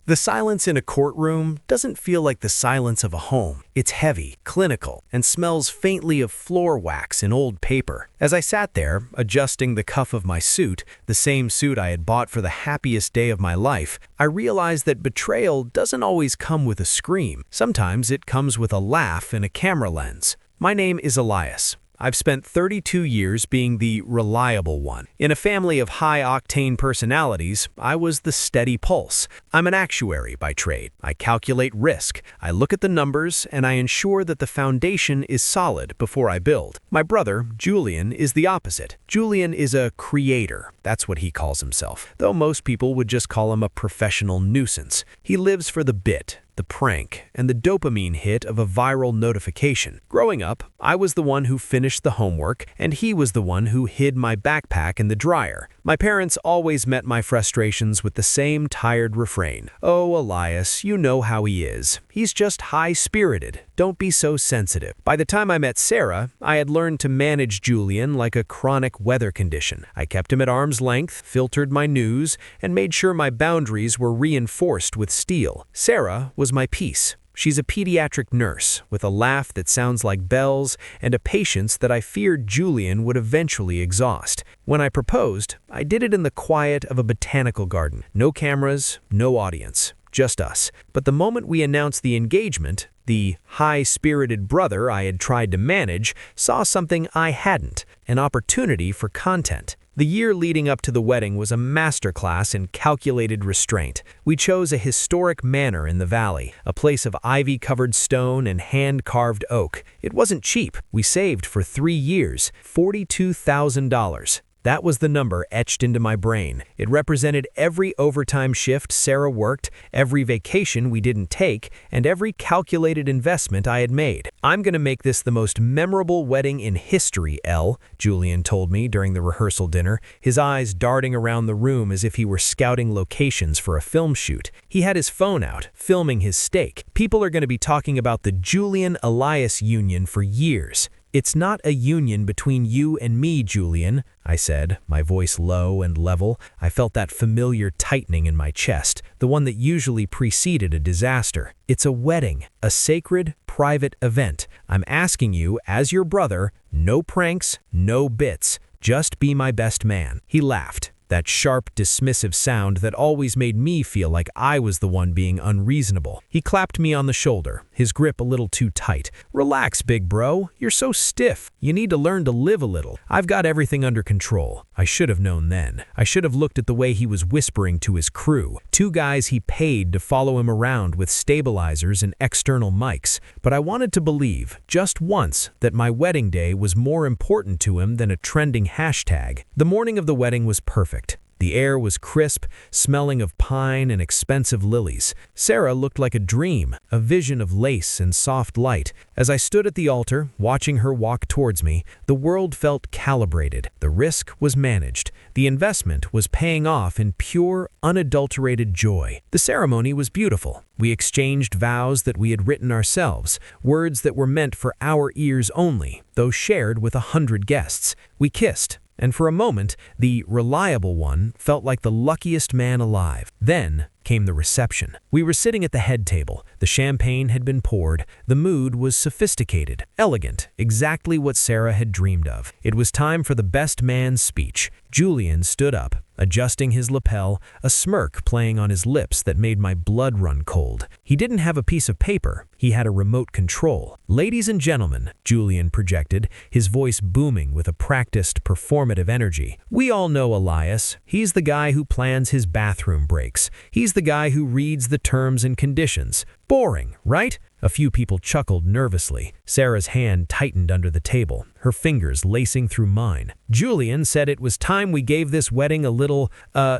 The silence in a courtroom doesn't feel like the silence of a home. It's heavy, clinical, and smells faintly of floor wax and old paper. As I sat there, adjusting the cuff of my suit, the same suit I had bought for the happiest day of my life, I realized that betrayal doesn't always come with a scream. Sometimes it comes with a laugh and a camera lens. My name is Elias. I've spent 32 years being the reliable one. In a family of high-octane personalities, I was the steady pulse. I'm an actuary by trade. I calculate risk. I look at the numbers, and I ensure that the foundation is solid before I build. My brother, Julian, is the opposite. Julian is a creator. That's what he calls himself, though most people would just call him a professional nuisance. He lives for the bit, the prank, and the dopamine hit of a viral notification. Growing up, I was the one who finished the homework, and he was the one who hid my backpack in the dryer. My parents always met my frustrations with the same tired refrain. "Oh, Elias, you know how he is. He's just high-spirited. Don't be so sensitive." By the time I met Sarah, I had learned to manage Julian like a chronic weather condition. I kept him at arm's length, filtered my news, and made sure my boundaries were reinforced with steel. Sarah was my peace. She's a pediatric nurse with a laugh that sounds like bells and a patience that I feared Julian would eventually exhaust. When I proposed, I did it in the quiet of a botanical garden. No cameras, no audience, just us. But the moment we announced the engagement, the high-spirited brother I had tried to manage saw something I hadn't, an opportunity for content. The year leading up to the wedding was a masterclass in calculated restraint. We chose a historic manor in the valley, a place of ivy-covered stone and hand-carved oak. It wasn't cheap. We saved for 3 years, $42,000. That was the number etched into my brain. It represented every overtime shift Sarah worked, every vacation we didn't take, and every calculated investment I had made. "I'm going to make this the most memorable wedding in history, Elle," Julian told me during the rehearsal dinner, his eyes darting around the room as if he were scouting locations for a film shoot. He had his phone out, filming his steak. "People are going to be talking about the Julian-Elias union for years." "It's not a union between you and me, Julian," I said, my voice low and level. I felt that familiar tightening in my chest, the one that usually preceded a disaster. "It's a wedding, a sacred, private event. I'm asking you, as your brother, no pranks, no bits. Just be my best man." He laughed. That sharp, dismissive sound that always made me feel like I was the one being unreasonable. He clapped me on the shoulder, his grip a little too tight. "Relax, big bro. You're so stiff. You need to learn to live a little. I've got everything under control." I should have known then. I should have looked at the way he was whispering to his crew. 2 guys he paid to follow him around with stabilizers and external mics. But I wanted to believe, just once, that my wedding day was more important to him than a trending hashtag. The morning of the wedding was perfect. The air was crisp, smelling of pine and expensive lilies. Sarah looked like a dream, a vision of lace and soft light. As I stood at the altar, watching her walk towards me, the world felt calibrated. The risk was managed. The investment was paying off in pure, unadulterated joy. The ceremony was beautiful. We exchanged vows that we had written ourselves, words that were meant for our ears only, though shared with 100 guests. We kissed. And for a moment, the reliable one felt like the luckiest man alive. Then came the reception. We were sitting at the head table. The champagne had been poured. The mood was sophisticated, elegant, exactly what Sarah had dreamed of. It was time for the best man's speech. Julian stood up, adjusting his lapel, a smirk playing on his lips that made my blood run cold. He didn't have a piece of paper. He had a remote control. "Ladies and gentlemen," Julian projected, his voice booming with a practiced, performative energy. "We all know Elias. He's the guy who plans his bathroom breaks. He's the guy who reads the terms and conditions. Boring, right?" A few people chuckled nervously. Sarah's hand tightened under the table, her fingers lacing through mine. Julian said it was time we gave this wedding a little,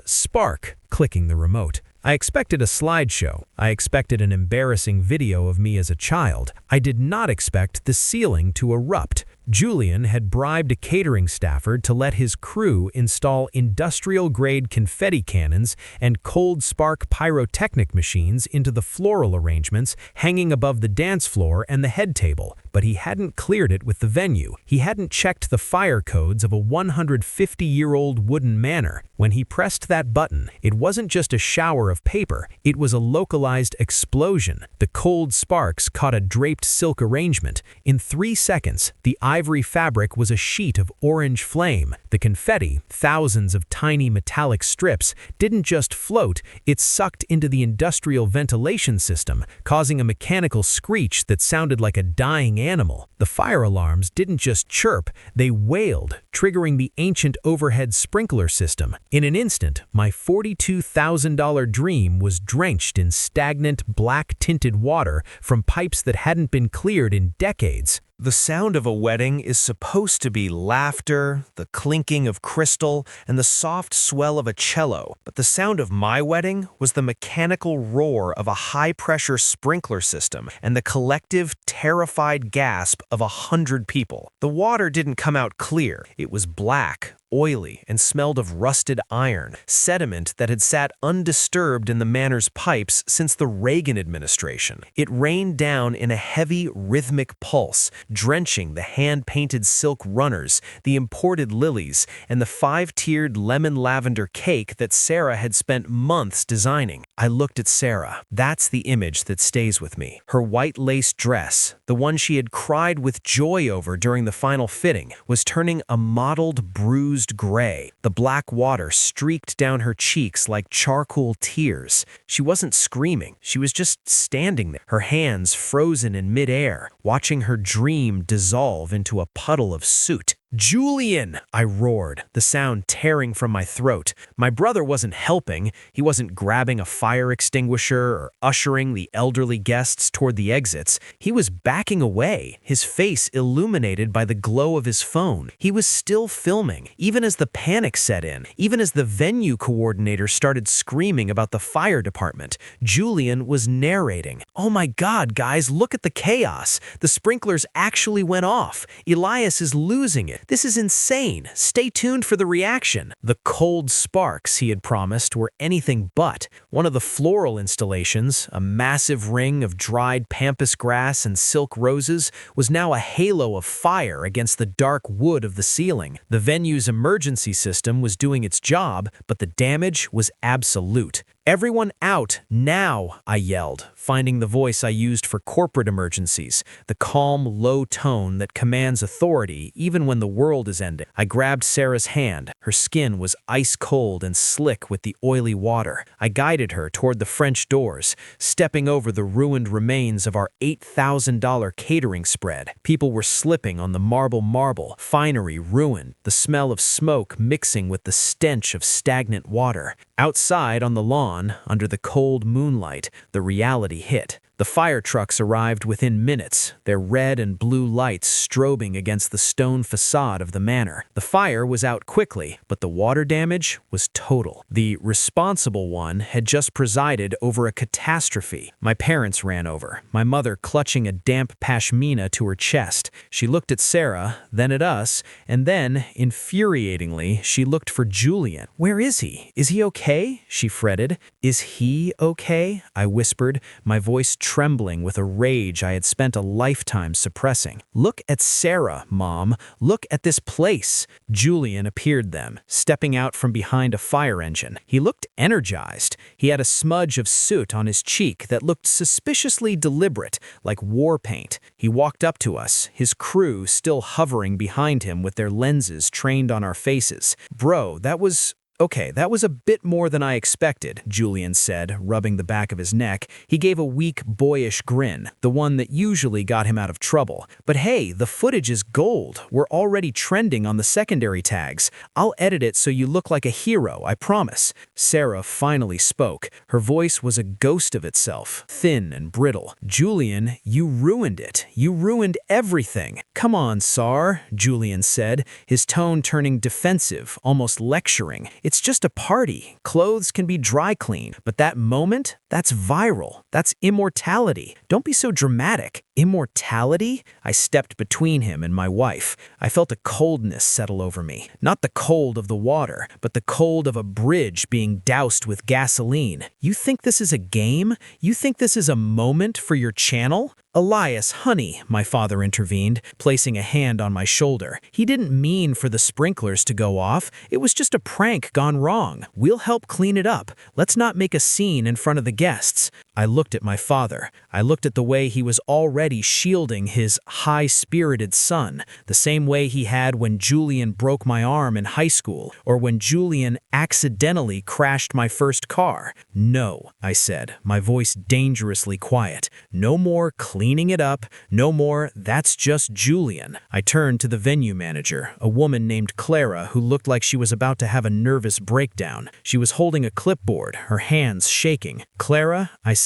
spark, clicking the remote. I expected a slideshow. I expected an embarrassing video of me as a child. I did not expect the ceiling to erupt. Julian had bribed a catering staffer to let his crew install industrial-grade confetti cannons and cold spark pyrotechnic machines into the floral arrangements hanging above the dance floor and the head table. But he hadn't cleared it with the venue. He hadn't checked the fire codes of a 150-year-old wooden manor. When he pressed that button, it wasn't just a shower of paper, it was a localized explosion. The cold sparks caught a draped silk arrangement. In 3 seconds, the ivory fabric was a sheet of orange flame. The confetti, thousands of tiny metallic strips, didn't just float, it sucked into the industrial ventilation system, causing a mechanical screech that sounded like a dying animal. The fire alarms didn't just chirp, they wailed, triggering the ancient overhead sprinkler system. In an instant, my $42,000 dream was drenched in stagnant, black-tinted water from pipes that hadn't been cleared in decades. The sound of a wedding is supposed to be laughter, the clinking of crystal, and the soft swell of a cello, but the sound of my wedding was the mechanical roar of a high-pressure sprinkler system and the collective, terrified gasp of 100 people. The water didn't come out clear. It was black, oily, and smelled of rusted iron, sediment that had sat undisturbed in the manor's pipes since the Reagan administration. It rained down in a heavy, rhythmic pulse, drenching the hand-painted silk runners, the imported lilies, and the 5-tiered lemon-lavender cake that Sarah had spent months designing. I looked at Sarah. That's the image that stays with me. Her white lace dress, the one she had cried with joy over during the final fitting, was turning a mottled, bruised gray. The black water streaked down her cheeks like charcoal tears. She wasn't screaming. She was just standing there, her hands frozen in midair, watching her dream dissolve into a puddle of soot. "Julian!" I roared, the sound tearing from my throat. My brother wasn't helping. He wasn't grabbing a fire extinguisher or ushering the elderly guests toward the exits. He was backing away, his face illuminated by the glow of his phone. He was still filming, even as the panic set in, even as the venue coordinator started screaming about the fire department. Julian was narrating. "Oh my God, guys, look at the chaos. The sprinklers actually went off. Elias is losing it. This is insane. Stay tuned for the reaction." The cold sparks he had promised were anything but. One of the floral installations, a massive ring of dried pampas grass and silk roses, was now a halo of fire against the dark wood of the ceiling. The venue's emergency system was doing its job, but the damage was absolute. "Everyone out, now!" I yelled, finding the voice I used for corporate emergencies, the calm, low tone that commands authority even when the world is ending. I grabbed Sarah's hand. Her skin was ice cold and slick with the oily water. I guided her toward the French doors, stepping over the ruined remains of our $8,000 catering spread. People were slipping on the marble, finery ruined, the smell of smoke mixing with the stench of stagnant water. Outside on the lawn, under the cold moonlight, the reality hit. The fire trucks arrived within minutes, their red and blue lights strobing against the stone facade of the manor. The fire was out quickly, but the water damage was total. The responsible one had just presided over a catastrophe. My parents ran over, my mother clutching a damp pashmina to her chest. She looked at Sarah, then at us, and then, infuriatingly, she looked for Julian. "Where is he? Is he okay?" she fretted. "Is he okay?" I whispered, my voice trembling with a rage I had spent a lifetime suppressing. "Look at Sarah, Mom. Look at this place." Julian appeared then, stepping out from behind a fire engine. He looked energized. He had a smudge of soot on his cheek that looked suspiciously deliberate, like war paint. He walked up to us, his crew still hovering behind him with their lenses trained on our faces. "Bro, that was a bit more than I expected," Julian said, rubbing the back of his neck. He gave a weak, boyish grin, the one that usually got him out of trouble. "But hey, the footage is gold. We're already trending on the secondary tags. I'll edit it so you look like a hero, I promise." Sarah finally spoke. Her voice was a ghost of itself, thin and brittle. "Julian, you ruined it. You ruined everything." "Come on, Sar," Julian said, his tone turning defensive, almost lecturing. "It's just a party. Clothes can be dry cleaned. But that moment, that's viral. That's immortality. Don't be so dramatic." "Immortality?" I stepped between him and my wife. I felt a coldness settle over me. Not the cold of the water, but the cold of a bridge being doused with gasoline. "You think this is a game? You think this is a moment for your channel?" Elias, honey, my father intervened, placing a hand on my shoulder. He didn't mean for the sprinklers to go off. It was just a prank gone wrong. We'll help clean it up. Let's not make a scene in front of the guests. I looked at my father. I looked at the way he was already shielding his high-spirited son, the same way he had when Julian broke my arm in high school, or when Julian accidentally crashed my first car. No, I said, my voice dangerously quiet. No more cleaning it up. No more, that's just Julian. I turned to the venue manager, a woman named Clara who looked like she was about to have a nervous breakdown. She was holding a clipboard, her hands shaking. Clara, I said,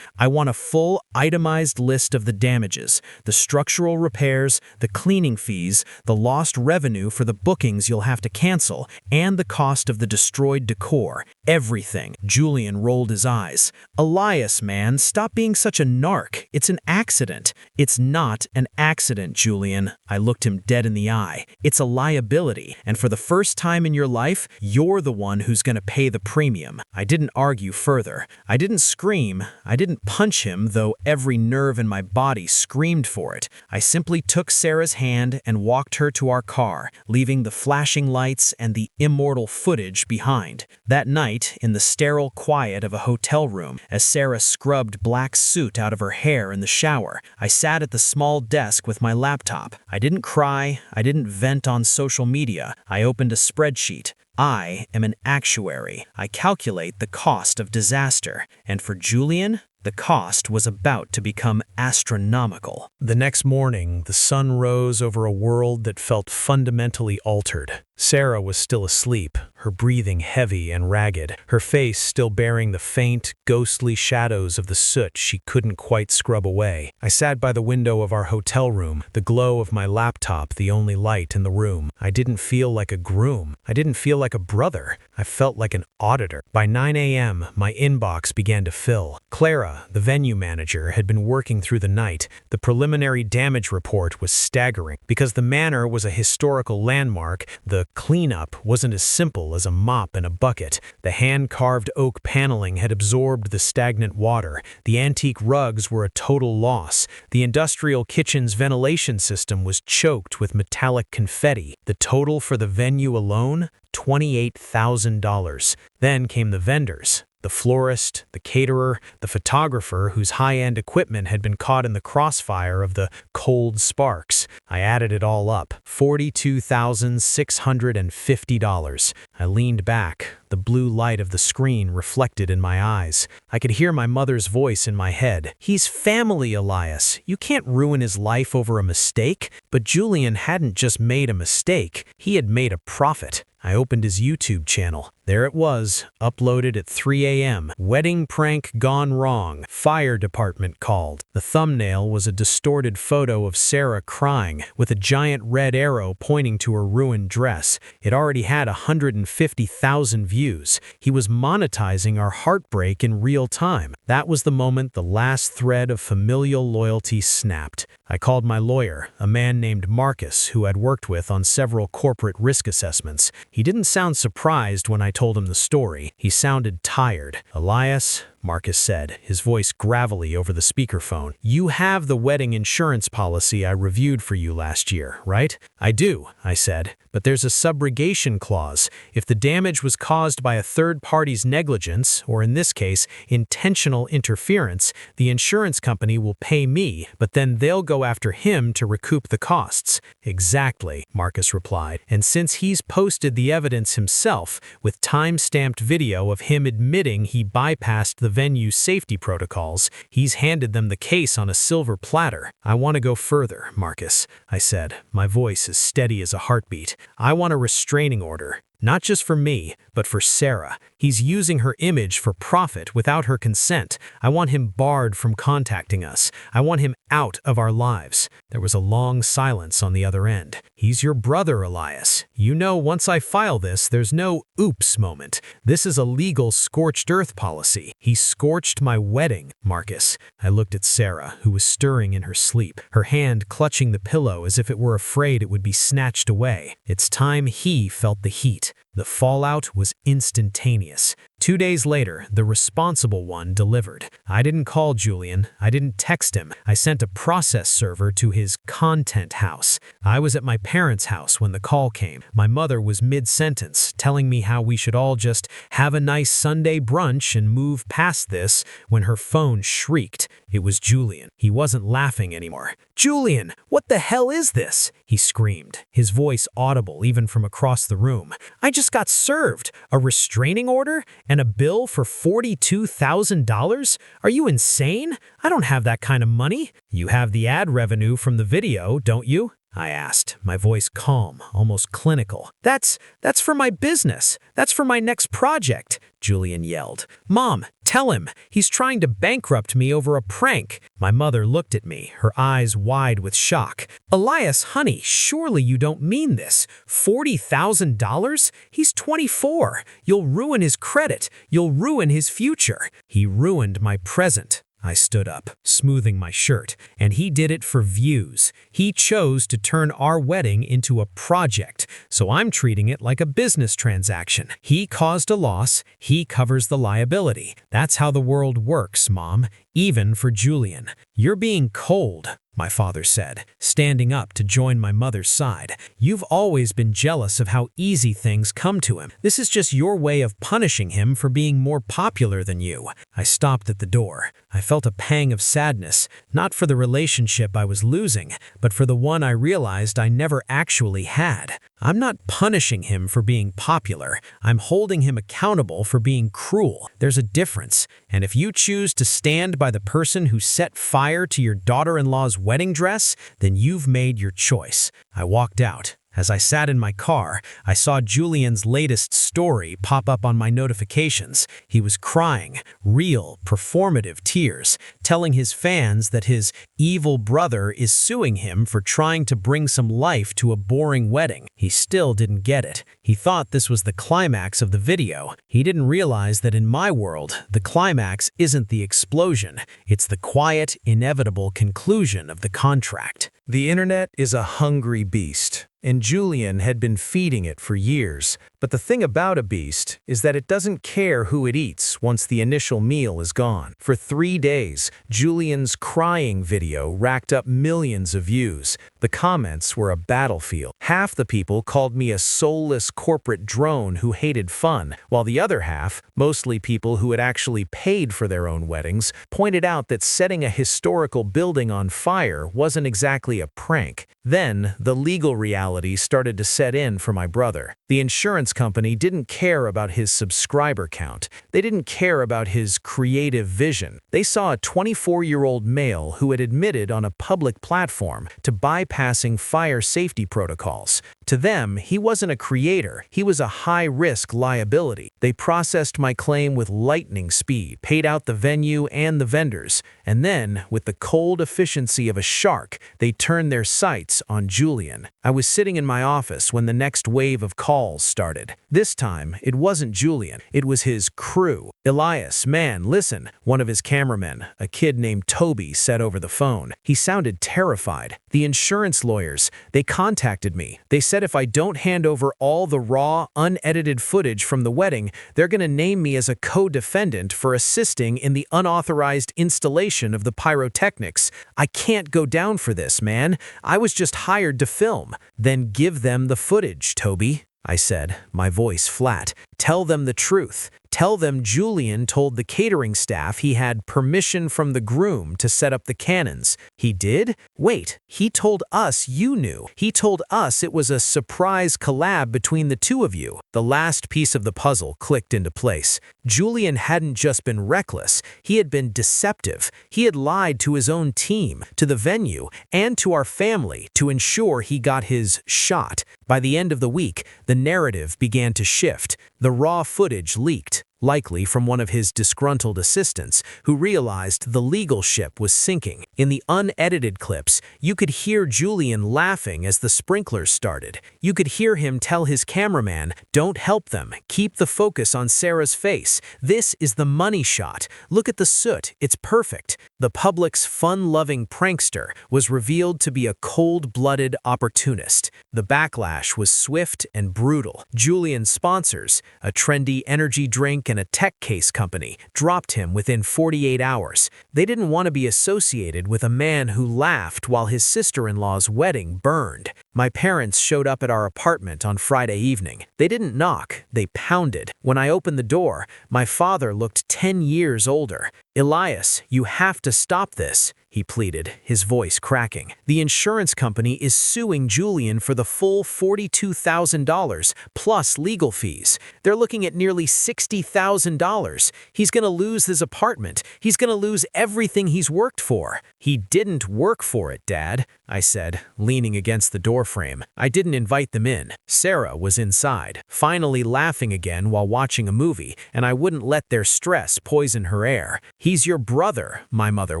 I want a full, itemized list of the damages, the structural repairs, the cleaning fees, the lost revenue for the bookings you'll have to cancel, and the cost of the destroyed decor. Everything. Julian rolled his eyes. Elias, man, stop being such a narc. It's an accident. It's not an accident, Julian. I looked him dead in the eye. It's a liability, and for the first time in your life, you're the one who's going to pay the premium. I didn't argue further. I didn't scream. I didn't punch him, though every nerve in my body screamed for it. I simply took Sarah's hand and walked her to our car, leaving the flashing lights and the immortal footage behind. That night, in the sterile quiet of a hotel room, as Sarah scrubbed black soot out of her hair in the shower, I sat at the small desk with my laptop. I didn't cry. I didn't vent on social media. I opened a spreadsheet. I am an actuary. I calculate the cost of disaster. And for Julian, the cost was about to become astronomical. The next morning, the sun rose over a world that felt fundamentally altered. Sarah was still asleep, her breathing heavy and ragged, her face still bearing the faint, ghostly shadows of the soot she couldn't quite scrub away. I sat by the window of our hotel room, the glow of my laptop the only light in the room. I didn't feel like a groom. I didn't feel like a brother. I felt like an auditor. By 9 a.m., my inbox began to fill. Clara, the venue manager, had been working through the night. The preliminary damage report was staggering. Because the manor was a historical landmark, the cleanup wasn't as simple as a mop and a bucket. The hand-carved oak paneling had absorbed the stagnant water. The antique rugs were a total loss. The industrial kitchen's ventilation system was choked with metallic confetti. The total for the venue alone? $28,000. Then came the vendors. The florist, the caterer, the photographer whose high-end equipment had been caught in the crossfire of the cold sparks. I added it all up, $42,650. I leaned back, the blue light of the screen reflected in my eyes. I could hear my mother's voice in my head. He's family, Elias. You can't ruin his life over a mistake. But Julian hadn't just made a mistake, he had made a profit. I opened his YouTube channel. There it was, uploaded at 3 a.m. Wedding prank gone wrong. Fire department called. The thumbnail was a distorted photo of Sarah crying, with a giant red arrow pointing to her ruined dress. It already had 150,000 views. He was monetizing our heartbreak in real time. That was the moment the last thread of familial loyalty snapped. I called my lawyer, a man named Marcus, who I'd worked with on several corporate risk assessments. He didn't sound surprised when I told him the story. He sounded tired. Elias, Marcus said, his voice gravelly over the speakerphone, you have the wedding insurance policy I reviewed for you last year, right? I do, I said, but there's a subrogation clause. If the damage was caused by a third party's negligence, or in this case, intentional interference, the insurance company will pay me, but then they'll go after him to recoup the costs. Exactly, Marcus replied, and since he's posted the evidence himself, with time-stamped video of him admitting he bypassed the venue's safety protocols, he's handed them the case on a silver platter. I want to go further, Marcus, I said, my voice as steady as a heartbeat. I want a restraining order. Not just for me, but for Sarah. He's using her image for profit without her consent. I want him barred from contacting us. I want him out of our lives. There was a long silence on the other end. He's your brother, Elias. You know, once I file this, there's no oops moment. This is a legal scorched earth policy. He scorched my wedding, Marcus. I looked at Sarah, who was stirring in her sleep, her hand clutching the pillow as if it were afraid it would be snatched away. It's time he felt the heat. The fallout was instantaneous. 2 days later, the responsible one delivered. I didn't call Julian. I didn't text him. I sent a process server to his content house. I was at my parents' house when the call came. My mother was mid-sentence, telling me how we should all just have a nice Sunday brunch and move past this when her phone shrieked. It was Julian. He wasn't laughing anymore. "Julian, what the hell is this?" he screamed, his voice audible even from across the room. "I just got served. A restraining order? And a bill for $42,000? Are you insane? I don't have that kind of money." "You have the ad revenue from the video, don't you?" I asked, my voice calm, almost clinical. That's for my business. That's for my next project," Julian yelled. "Mom, tell him. He's trying to bankrupt me over a prank." My mother looked at me, her eyes wide with shock. "Elias, honey, surely you don't mean this. $40,000? He's 24. You'll ruin his credit. You'll ruin his future." "He ruined my present." I stood up, smoothing my shirt, and he did it for views. He chose to turn our wedding into a project, so I'm treating it like a business transaction. He caused a loss, he covers the liability. That's how the world works, Mom, even for Julian. "You're being cold," my father said, standing up to join my mother's side. "You've always been jealous of how easy things come to him. This is just your way of punishing him for being more popular than you." I stopped at the door. I felt a pang of sadness, not for the relationship I was losing, but for the one I realized I never actually had. I'm not punishing him for being popular. I'm holding him accountable for being cruel. There's a difference, and if you choose to stand by the person who set fire to your daughter-in-law's wedding dress, then you've made your choice. I walked out. As I sat in my car, I saw Julian's latest story pop up on my notifications. He was crying, real, performative tears, telling his fans that his evil brother is suing him for trying to bring some life to a boring wedding. He still didn't get it. He thought this was the climax of the video. He didn't realize that in my world, the climax isn't the explosion. It's the quiet, inevitable conclusion of the contract. The internet is a hungry beast, and Julian had been feeding it for years. But the thing about a beast is that it doesn't care who it eats once the initial meal is gone. For 3 days, Julian's crying video racked up millions of views. The comments were a battlefield. Half the people called me a soulless corporate drone who hated fun, while the other half, mostly people who had actually paid for their own weddings, pointed out that setting a historical building on fire wasn't exactly a prank. Then, the legal reality started to set in for my brother. The insurance company didn't care about his subscriber count. They didn't care about his creative vision. They saw a 24-year-old male who had admitted on a public platform to bypassing fire safety protocols. To them, he wasn't a creator. He was a high-risk liability. They processed my claim with lightning speed, paid out the venue and the vendors, and then, with the cold efficiency of a shark, they turned their sights on Julian. I was sitting in my office when the next wave of calls started. This time, it wasn't Julian. It was his crew. "Elias, man, listen," one of his cameramen, a kid named Toby, said over the phone. He sounded terrified. "The insurance lawyers, they contacted me. They said if I don't hand over all the raw, unedited footage from the wedding, they're going to name me as a co-defendant for assisting in the unauthorized installation of the pyrotechnics. I can't go down for this, man. I was just hired to film." "Then give them the footage, Toby," I said, my voice flat. "Tell them the truth. Tell them Julian told the catering staff he had permission from the groom to set up the cannons." "He did? Wait, he told us you knew. He told us it was a surprise collab between the two of you." The last piece of the puzzle clicked into place. Julian hadn't just been reckless, he had been deceptive. He had lied to his own team, to the venue, and to our family to ensure he got his shot. By the end of the week, the narrative began to shift. The raw footage leaked, likely from one of his disgruntled assistants, who realized the legal ship was sinking. In the unedited clips, you could hear Julian laughing as the sprinklers started. You could hear him tell his cameraman, "Don't help them, keep the focus on Sarah's face. This is the money shot. Look at the soot, it's perfect." The public's fun-loving prankster was revealed to be a cold-blooded opportunist. The backlash was swift and brutal. Julian's sponsors, a trendy energy drink bank and a tech case company dropped him within 48 hours. They didn't want to be associated with a man who laughed while his sister-in-law's wedding burned. My parents showed up at our apartment on Friday evening. They didn't knock, they pounded. When I opened the door, my father looked 10 years older. "Elias, you have to stop this," he pleaded, his voice cracking. "The insurance company is suing Julian for the full $42,000 plus legal fees. They're looking at nearly $60,000. He's going to lose his apartment. He's going to lose everything he's worked for." "He didn't work for it, Dad," I said, leaning against the doorframe. I didn't invite them in. Sarah was inside, finally laughing again while watching a movie, and I wouldn't let their stress poison her air. "He's your brother," my mother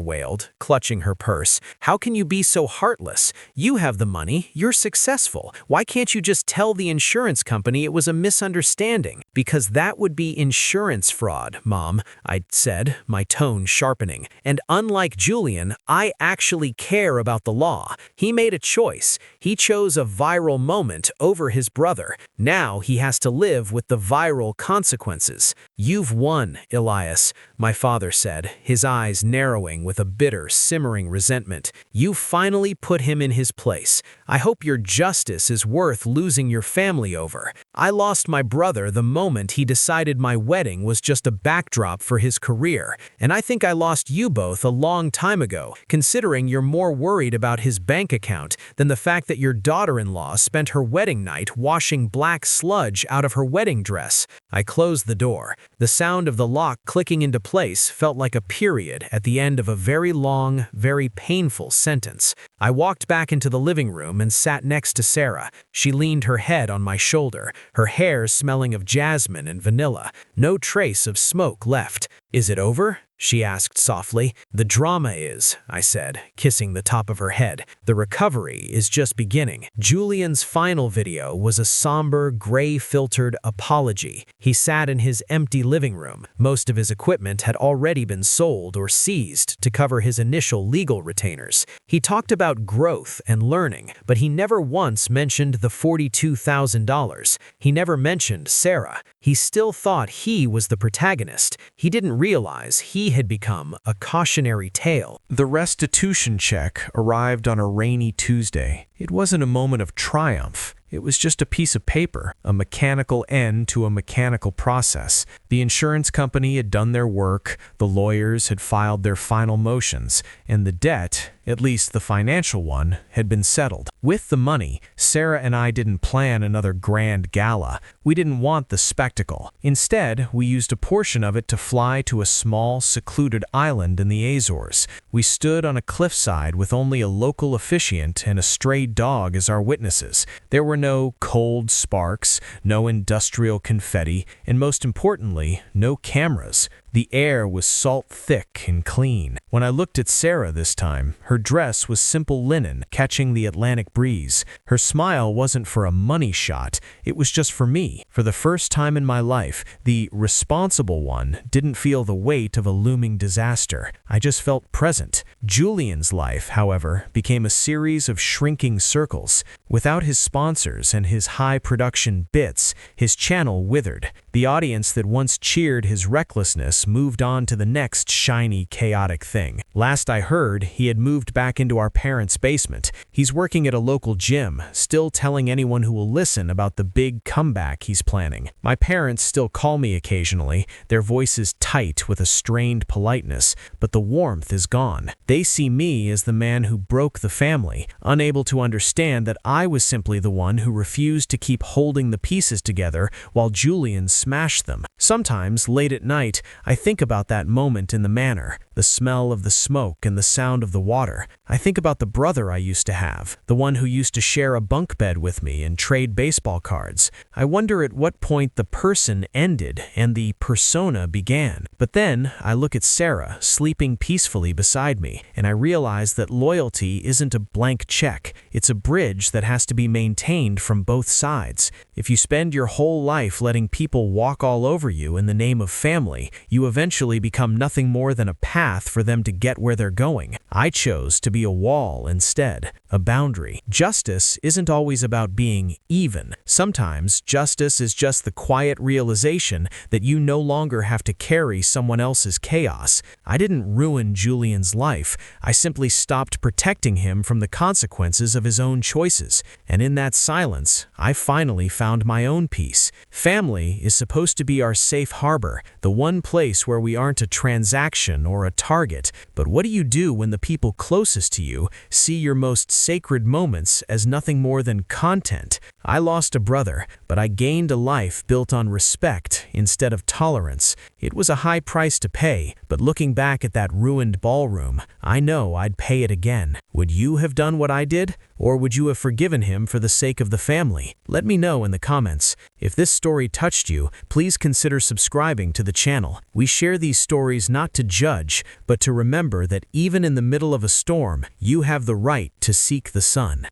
wailed, clutching her purse. "How can you be so heartless? You have the money, you're successful. Why can't you just tell the insurance company it was a misunderstanding?" "Because that would be insurance fraud, Mom," I said, my tone sharpening. "And unlike Julian, I actually care about the law. He made a choice. He chose a viral moment over his brother. Now he has to live with the viral consequences." "You've won, Elias," my father said, his eyes narrowing with a bitter, simmering resentment. "You finally put him in his place. I hope your justice is worth losing your family over. I lost my brother the moment he decided my wedding was just a backdrop for his career, and I think I lost you both a long time ago, considering you're more worried about his bank account than the fact that your daughter-in-law spent her wedding night washing black sludge out of her wedding dress." I closed the door. The sound of the lock clicking into place felt like a period at the end of a very long, very painful sentence. I walked back into the living room and sat next to Sarah. She leaned her head on my shoulder, her hair smelling of jasmine and vanilla, no trace of smoke left. "Is it over?" she asked softly. "The drama is," I said, kissing the top of her head. "The recovery is just beginning." Julian's final video was a somber, gray-filtered apology. He sat in his empty living room. Most of his equipment had already been sold or seized to cover his initial legal retainers. He talked about growth and learning, but he never once mentioned the $42,000. He never mentioned Sarah. He still thought he was the protagonist. He didn't realize he had become a cautionary tale. The restitution check arrived on a rainy Tuesday. It wasn't a moment of triumph. It was just a piece of paper, a mechanical end to a mechanical process. The insurance company had done their work, the lawyers had filed their final motions, and the debt, at least the financial one, had been settled. With the money, Sarah and I didn't plan another grand gala. We didn't want the spectacle. Instead, we used a portion of it to fly to a small, secluded island in the Azores. We stood on a cliffside with only a local officiant and a stray dog as our witnesses. There were no cold sparks, no industrial confetti, and most importantly, no cameras. The air was salt-thick and clean. When I looked at Sarah this time, her dress was simple linen, catching the Atlantic breeze. Her smile wasn't for a money shot, it was just for me. For the first time in my life, the responsible one didn't feel the weight of a looming disaster. I just felt present. Julian's life, however, became a series of shrinking circles. Without his sponsors and his high-production bits, his channel withered. The audience that once cheered his recklessness moved on to the next shiny, chaotic thing. Last I heard, he had moved back into our parents' basement. He's working at a local gym, still telling anyone who will listen about the big comeback he's planning. My parents still call me occasionally, their voices tight with a strained politeness, but the warmth is gone. They see me as the man who broke the family, unable to understand that I was simply the one who refused to keep holding the pieces together while Julian smashed them. Sometimes, late at night, I think about that moment in the manor, the smell of the smoke and the sound of the water. I think about the brother I used to have, the one who used to share a bunk bed with me and trade baseball cards. I wonder at what point the person ended and the persona began. But then I look at Sarah sleeping peacefully beside me, and I realize that loyalty isn't a blank check. It's a bridge that has to be maintained from both sides. If you spend your whole life letting people walk all over you in the name of family, you you eventually become nothing more than a path for them to get where they're going. I chose to be a wall instead, a boundary. Justice isn't always about being even. Sometimes justice is just the quiet realization that you no longer have to carry someone else's chaos. I didn't ruin Julian's life. I simply stopped protecting him from the consequences of his own choices. And in that silence, I finally found my own peace. Family is supposed to be our safe harbor, the one place where we aren't a transaction or a target. But what do you do when the people closest to you see your most sacred moments as nothing more than content? I lost a brother, but I gained a life built on respect instead of tolerance. It was a high price to pay, but looking back at that ruined ballroom, I know I'd pay it again. Would you have done what I did? Or would you have forgiven him for the sake of the family? Let me know in the comments. If this story touched you, please consider subscribing to the channel. We share these stories not to judge, but to remember that even in the middle of a storm, you have the right to seek the sun.